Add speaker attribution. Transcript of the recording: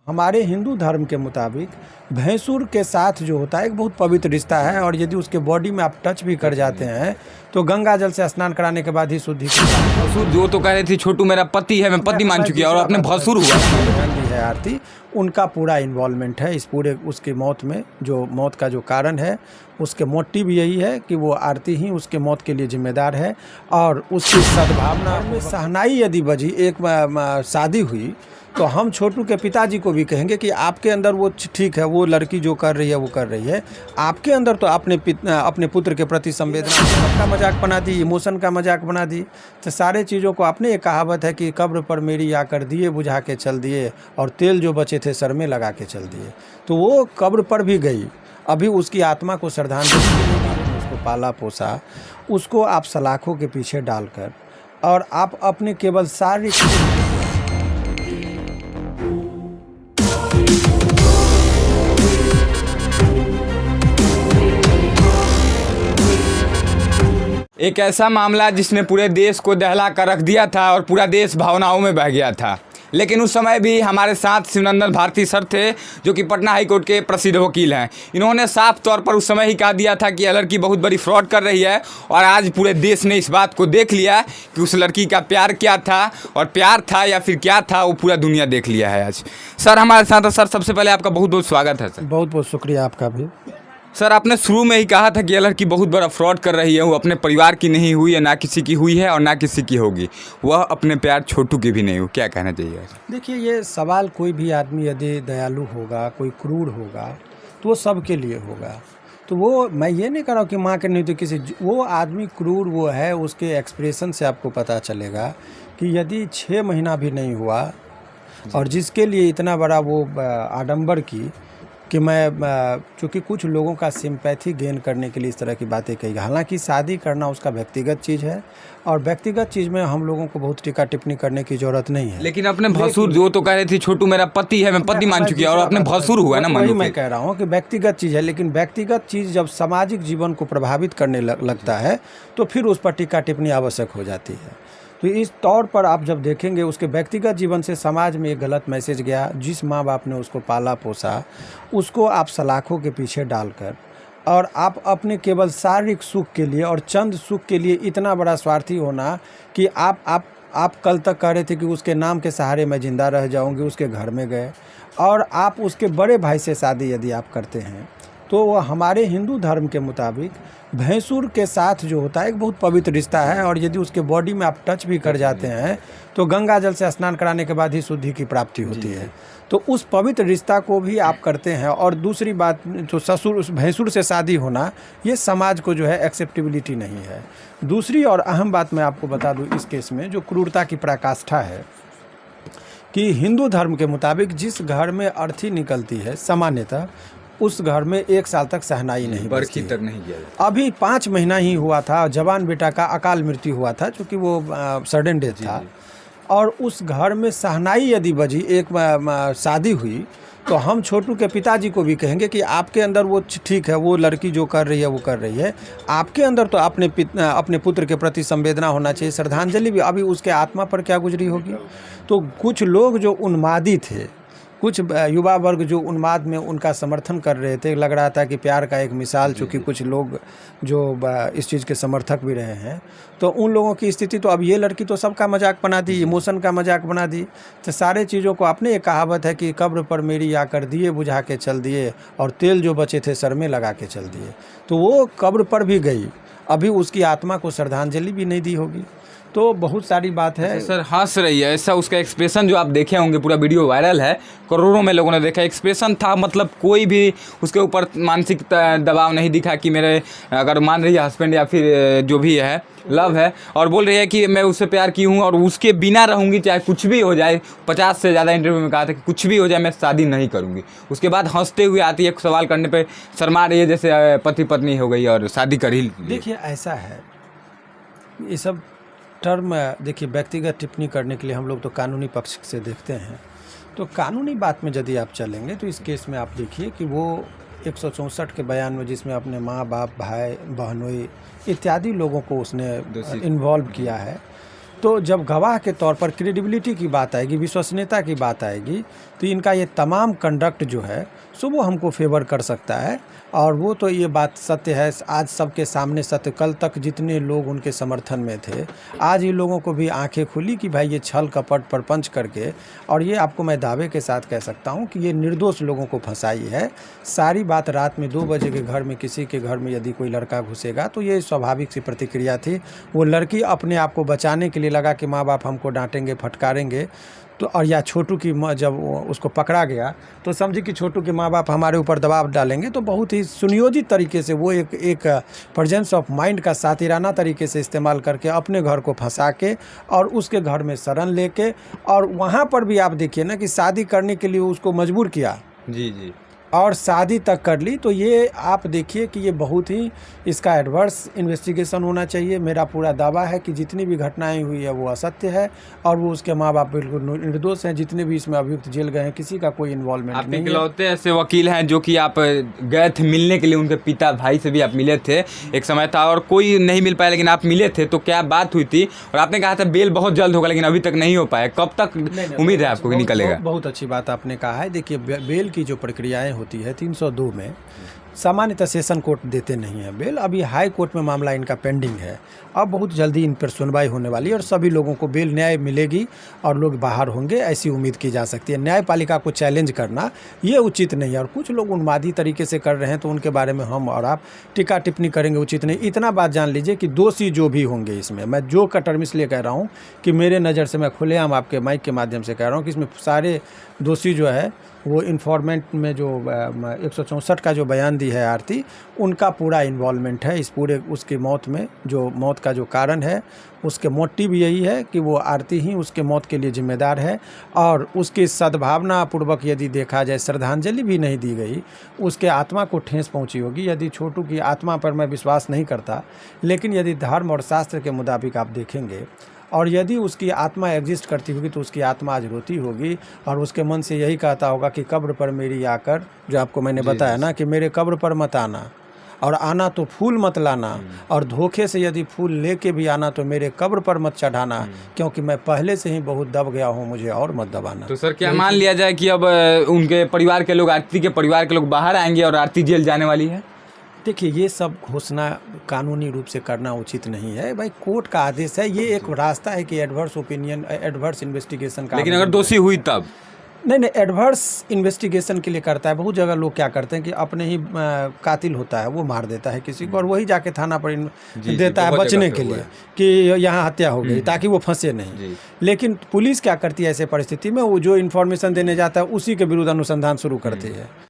Speaker 1: हमारे हिंदू धर्म के मुताबिक भैंसुर के साथ जो होता है एक बहुत पवित्र रिश्ता है और यदि उसके बॉडी में आप टच भी कर जाते हैं तो गंगा जल से स्नान कराने के बाद ही शुद्धि
Speaker 2: भसुर जो तो कह रहे थे छोटू मेरा पति है, मैं पति मान चुकी है और अपने भसुर हुआ
Speaker 1: है आरती, उनका पूरा इन्वॉल्वमेंट है इस पूरे उसके मौत में। जो मौत का जो कारण है उसके मोटिव यही है कि वो आरती ही उसके मौत के लिए जिम्मेदार है और उसकी सद्भावना में सहनाई यदि बजी एक शादी हुई तो हम छोटू के पिताजी को भी कहेंगे कि आपके अंदर वो ठीक है, वो लड़की जो कर रही है वो कर रही है, आपके अंदर तो अपने पुत्र के प्रति संवेदना का मजाक बना दी, इमोशन का मजाक बना दी। तो सारे चीज़ों को अपने एक कहावत है कि कब्र पर मेरी आकर दिए बुझा के चल दिए और तेल जो बचे थे सर में लगा के चल दिए। तो वो कब्र पर भी गई, अभी उसकी आत्मा को श्रद्धांजलि, उसको पाला पोसा, उसको आप सलाखों के पीछे डालकर और आप अपने केवल शारीरिक
Speaker 2: एक ऐसा मामला जिसने पूरे देश को दहला कर रख दिया था और पूरा देश भावनाओं में बह गया था। लेकिन उस समय भी हमारे साथ शिवनंदन भारती सर थे जो कि पटना हाई कोर्ट के प्रसिद्ध वकील हैं। इन्होंने साफ तौर पर उस समय ही कहा दिया था कि यह लड़की बहुत बड़ी फ्रॉड कर रही है और आज पूरे देश ने इस बात को देख लिया कि उस लड़की का प्यार क्या था और प्यार था या फिर क्या था वो पूरा दुनिया देख लिया है आज। सर हमारे साथ है। सर सबसे पहले आपका बहुत बहुत स्वागत है। सर
Speaker 1: बहुत बहुत शुक्रिया आपका भी।
Speaker 2: सर आपने शुरू में ही कहा था कि यह लड़की बहुत बड़ा फ्रॉड कर रही है, वो अपने परिवार की नहीं हुई है, ना किसी की हुई है और ना किसी की होगी, वह अपने प्यार छोटू की भी नहीं हुई। क्या कहना चाहिए?
Speaker 1: देखिए ये सवाल, कोई भी आदमी यदि दयालु होगा, कोई क्रूर होगा तो वो सबके लिए होगा। तो वो मैं ये नहीं कर रहा हूँ कि माँ के नहीं तो किसी, वो आदमी क्रूर वो है, उसके एक्सप्रेशन से आपको पता चलेगा कि यदि 6 महीना भी नहीं हुआ और जिसके लिए इतना बड़ा वो आडंबर की कि मैं चूँकि कुछ लोगों का सिंपैथी गेन करने के लिए इस तरह की बातें कही। हालांकि शादी करना उसका व्यक्तिगत चीज़ है और व्यक्तिगत चीज़ में हम लोगों को बहुत टीका टिप्पणी करने की जरूरत नहीं है।
Speaker 2: लेकिन अपने भसुर जो तो कह रहे थे छोटू मेरा पति है, मैं पति मान चुकी है और अपने भसुर हुआ ना।
Speaker 1: वही मैं कह रहा हूँ कि व्यक्तिगत चीज़ है, लेकिन व्यक्तिगत चीज़ जब सामाजिक जीवन को प्रभावित करने लगता है तो फिर उस पर टीका टिप्पणी आवश्यक हो जाती है। तो इस तौर पर आप जब देखेंगे उसके व्यक्तिगत जीवन से समाज में एक गलत मैसेज गया। जिस माँ बाप ने उसको पाला पोसा उसको आप सलाखों के पीछे डालकर और आप अपने केवल शारीरिक सुख के लिए और चंद सुख के लिए इतना बड़ा स्वार्थी होना कि आप कल तक कह रहे थे कि उसके नाम के सहारे मैं ज़िंदा रह जाऊंगी, उसके घर में गए और आप उसके बड़े भाई से शादी यदि आप करते हैं तो वह हमारे हिंदू धर्म के मुताबिक भैंसुर के साथ जो होता है एक बहुत पवित्र रिश्ता है और यदि उसके बॉडी में आप टच भी कर जाते हैं तो गंगा जल से स्नान कराने के बाद ही शुद्धि की प्राप्ति होती है। तो उस पवित्र रिश्ता को भी आप करते हैं। और दूसरी बात, तो ससुर उस भैंसुर से शादी होना ये समाज को जो है एक्सेप्टेबिलिटी नहीं है। दूसरी और अहम बात मैं आपको बता दूँ इस केस में, जो क्रूरता की पराकाष्ठा है कि हिंदू धर्म के मुताबिक जिस घर में अर्थी निकलती है सामान्यतः उस घर में 1 साल तक सहनाई नहीं
Speaker 2: बरखी तक नहीं किया।
Speaker 1: अभी 5 महीना ही हुआ था, जवान बेटा का अकाल मृत्यु हुआ था क्योंकि वो सडन डेथ था और उस घर में सहनाई यदि बजी, एक शादी हुई तो हम छोटू के पिताजी को भी कहेंगे कि आपके अंदर वो ठीक है, वो लड़की जो कर रही है वो कर रही है, आपके अंदर तो अपने पुत्र के प्रति संवेदना होना चाहिए, श्रद्धांजलि भी। अभी उसके आत्मा पर क्या गुजरी होगी। तो कुछ लोग जो उन्मादी थे, कुछ युवा वर्ग जो उन्माद में उनका समर्थन कर रहे थे, लग रहा था कि प्यार का एक मिसाल, चूँकि कुछ लोग जो इस चीज़ के समर्थक भी रहे हैं, तो उन लोगों की स्थिति तो अब ये लड़की तो सबका मजाक बना दी, इमोशन का मजाक बना दी। तो सारे चीज़ों को अपने एक कहावत है कि कब्र पर मेरी आकर दिए बुझा के चल दिए और तेल जो बचे थे सर में लगा के चल दिए। तो वो कब्र पर भी गई, अभी उसकी आत्मा को श्रद्धांजलि भी नहीं दी होगी। तो बहुत सारी बात है।
Speaker 2: सर हंस रही है, ऐसा उसका एक्सप्रेशन जो आप देखे होंगे, पूरा वीडियो वायरल है, करोड़ों में लोगों ने देखा। एक्सप्रेशन था, मतलब कोई भी उसके ऊपर मानसिक दबाव नहीं दिखा कि मेरे, अगर मान रही है हस्बैंड या फिर जो भी है लव है, और बोल रही है कि मैं उससे प्यार की हूँ और उसके बिना रहूँगी चाहे कुछ भी हो जाए। 50 से ज़्यादा इंटरव्यू में कहा था कि कुछ भी हो जाए मैं शादी नहीं करूँगी। उसके बाद हंसते हुए आती है, सवाल करने पर शर्मा रही है जैसे पति पत्नी हो गई और शादी कर ही।
Speaker 1: देखिए ऐसा है, ये सब टर्म देखिए व्यक्तिगत टिप्पणी करने के लिए हम लोग तो कानूनी पक्ष से देखते हैं। तो कानूनी बात में यदि आप चलेंगे तो इस केस में आप देखिए कि वो 164 के बयान में जिसमें अपने माँ बाप, भाई बहनोई इत्यादि लोगों को उसने इन्वॉल्व किया है। तो जब गवाह के तौर पर क्रेडिबिलिटी की बात आएगी, विश्वसनीयता की बात आएगी, तो इनका ये तमाम कंडक्ट जो है सो वो हमको फेवर कर सकता है। और वो तो ये बात सत्य है, आज सबके सामने सत्य। कल तक जितने लोग उनके समर्थन में थे, आज ये लोगों को भी आंखें खुली कि भाई ये छल कपट प्रपंच करके, और ये आपको मैं दावे के साथ कह सकता हूँ कि ये निर्दोष लोगों को फंसाई है। सारी बात रात में 2 बजे के घर में किसी के घर में यदि कोई लड़का घुसेगा तो ये स्वाभाविक सी प्रतिक्रिया थी। वो लड़की अपने आप को बचाने के लिए लगा कि माँ बाप हमको डांटेंगे फटकारेंगे, तो और या छोटू की जब उसको पकड़ा गया तो समझी कि छोटू के माँ बाप हमारे ऊपर दबाव डालेंगे, तो बहुत ही सुनियोजित तरीके से वो एक प्रेजेंस ऑफ माइंड का सातिराना तरीके से इस्तेमाल करके अपने घर को फंसा के और उसके घर में शरण लेके, और वहाँ पर भी आप देखिए ना कि शादी करने के लिए उसको मजबूर किया
Speaker 2: जी जी,
Speaker 1: और शादी तक कर ली। तो ये आप देखिए कि ये बहुत ही इसका एडवर्स इन्वेस्टिगेशन होना चाहिए। मेरा पूरा दावा है कि जितनी भी घटनाएं हुई है वो असत्य है और वो उसके माँ बाप बिल्कुल निर्दोष हैं। जितने भी इसमें अभियुक्त जेल गए हैं किसी का कोई इन्वॉल्वमेंट
Speaker 2: आप
Speaker 1: नहीं है।
Speaker 2: इकलौते ऐसे वकील हैं जो कि आप गए थे मिलने के लिए, उनके पिता भाई से भी आप मिले थे, एक समय था और कोई नहीं मिल पाया लेकिन आप मिले थे, तो क्या बात हुई थी? और आपने कहा था बेल बहुत जल्द होगा लेकिन अभी तक नहीं हो पाया, कब तक उम्मीद है आपको कि निकलेगा?
Speaker 1: बहुत अच्छी बात आपने कहा है। देखिए बेल की जो प्रक्रियाएं होती है 302 में सामान्यतः सेशन कोर्ट देते नहीं है बेल। अभी हाई कोर्ट में मामला इनका पेंडिंग है, अब बहुत जल्दी इन पर सुनवाई होने वाली है और सभी लोगों को बेल न्याय मिलेगी और लोग बाहर होंगे, ऐसी उम्मीद की जा सकती है। न्यायपालिका को चैलेंज करना ये उचित नहीं है और कुछ लोग उन्मादी तरीके से कर रहे हैं तो उनके बारे में हम और आप टीका टिप्पणी करेंगे, उचित नहीं। इतना बात जान लीजिए कि दोषी जो भी होंगे इसमें, मैं जो टर्म इसलिए कह रहा हूँ कि मेरे नज़र से मैं खुलेआम आपके माइक के माध्यम से कह रहा हूँ कि इसमें सारे दोषी जो है वो इन्फॉर्मेंट में जो 164 का जो बयान दी है आरती, उनका पूरा इन्वॉल्वमेंट है इस पूरे उसकी मौत में। जो मौत का जो कारण है उसके मोटिव यही है कि वो आरती ही उसके मौत के लिए जिम्मेदार है और उसकी सद्भावना पूर्वक यदि देखा जाए श्रद्धांजलि भी नहीं दी गई, उसके आत्मा को ठेस पहुंची होगी। यदि छोटू की आत्मा पर मैं विश्वास नहीं करता, लेकिन यदि धर्म और शास्त्र के मुताबिक आप देखेंगे और यदि उसकी आत्मा एग्जिस्ट करती होगी तो उसकी आत्मा आज रोती होगी और उसके मन से यही कहता होगा कि कब्र पर मेरी आकर, जो आपको मैंने बताया ना कि मेरे कब्र पर मत आना और आना तो फूल मत लाना, और धोखे से यदि फूल लेके भी आना तो मेरे कब्र पर मत चढ़ाना, क्योंकि मैं पहले से ही बहुत दब गया हूँ, मुझे और मत दबाना।
Speaker 2: तो सर क्या मान लिया जाए कि अब उनके परिवार के लोग, आरती के परिवार के लोग बाहर आएंगे और आरती जेल जाने वाली है?
Speaker 1: देखिए ये सब घोषणा कानूनी रूप से करना उचित नहीं है भाई, कोर्ट का आदेश है। ये एक रास्ता है कि एडवर्स ओपिनियन, एडवर्स इन्वेस्टिगेशन का।
Speaker 2: लेकिन अगर दोषी हुई तब?
Speaker 1: नहीं, एडवर्स इन्वेस्टिगेशन के लिए करता है। बहुत जगह लोग क्या करते हैं कि अपने ही कातिल होता है वो मार देता है किसी को और वही जाके थाना पर देता है बचने के लिए कि यहाँ हत्या हो गई, ताकि वो फंसे नहीं। लेकिन पुलिस क्या करती है ऐसे परिस्थिति में, वो जो इन्फॉर्मेशन देने जाता है उसी के विरुद्ध अनुसंधान शुरू करती है।